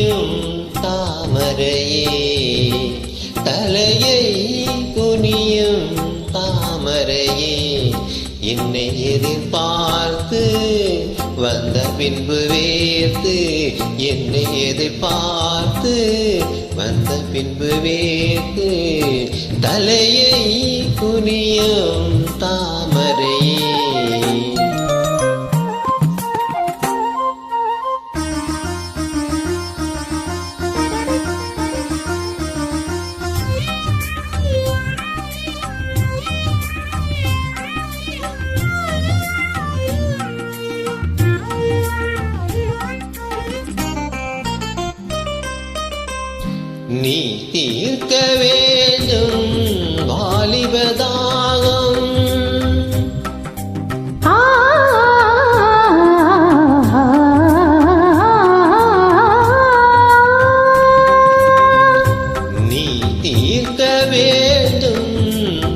குனியும் தாமரையே, தலையை குனியும் தாமரையே, என்னை எதிர்பார்த்து வந்த பின்பு வேர்த்து, என்னை எதிர்பார்த்து வந்த பின்பு வேர்த்து, தலையை குனியும் தாமரையே. நீ தீர்க்க வேண்டும் வாலிபதாகம், நீ தீர்க்க வேண்டும்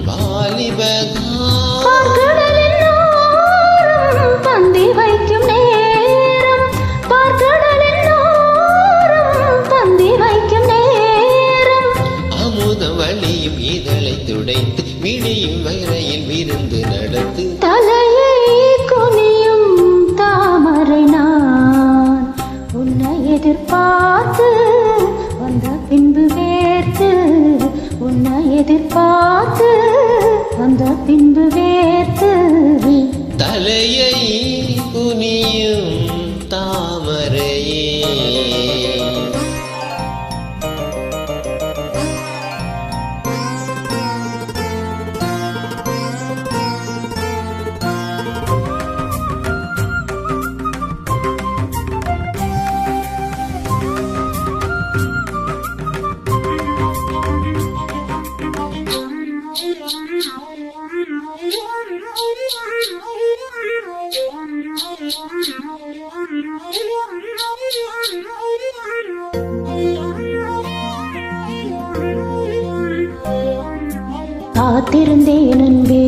வாலிபதாகம், பந்தி வைக்கும் நேரம், பந்தி வைக்கும் நேரம், அமுதம் வழியும் இதழை துடைத்து விழியும் வரையில் விருந்து நடத்து, தலையை குனியும் தாமரை நான் உன்னை எதிர்பார்த்து வந்த பின்பு வேர்த்து, உன்னை எதிர்பார்த்து வந்த பின்பு வேர்த்து, தலையை குனியும் தாமரையே. காத்திருந்தேன் அன்பே,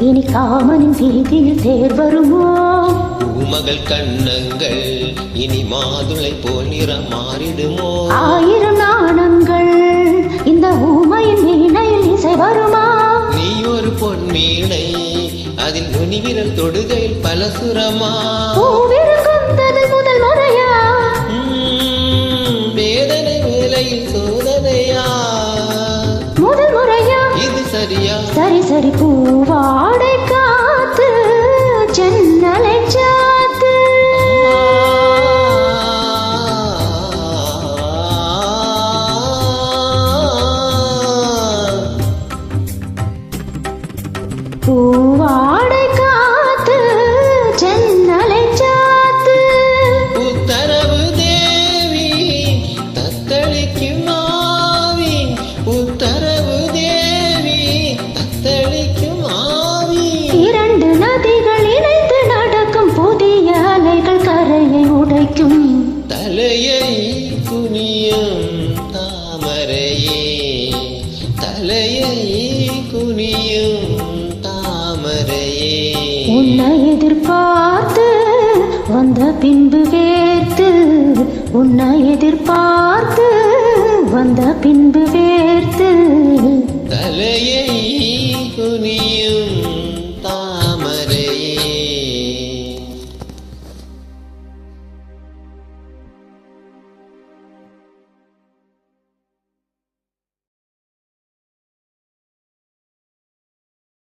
இனி காமனின் வீதியில் தேர் வருமோ? பூமகள் கண்ணங்கள் இனி மாதுளை போல் நிறம் மாறிடுமோ? ஆயிரம் நாணங்கள் இந்த ஊமையின் வீணையில் இசை வருமா? நீ ஒரு பொன் வீணை, அதில் நுனி விரல் தொடுகையில் பல சுரமா? பூவிருந்தது முதல் முறையா? வேதனை வேலையில் சோதனையா? முதல் முறையா? இது சரியா? சரி சரி, பூவாடை காத்து ஜன்னலை சாத்து, பூவாடை காத்து ஜன்னலை சாத்து, உத்தரவு தேவி தத்தளிக்கும் ஆவி, உத்தரவு தேவி தத்தளிக்கும் ஆவி. இரண்டு நதிகள் இணைந்து நடக்கும் புதிய அலைகள் கரையை உடைக்கும், தலையை குனியும் தாமரையே, தலையை குனியும் தாமரையே. உன்னை எதிர்பார்த்து வந்த பின்பு வேர்த்து, உன்னை எதிர்பார்த்து வந்த பின்பு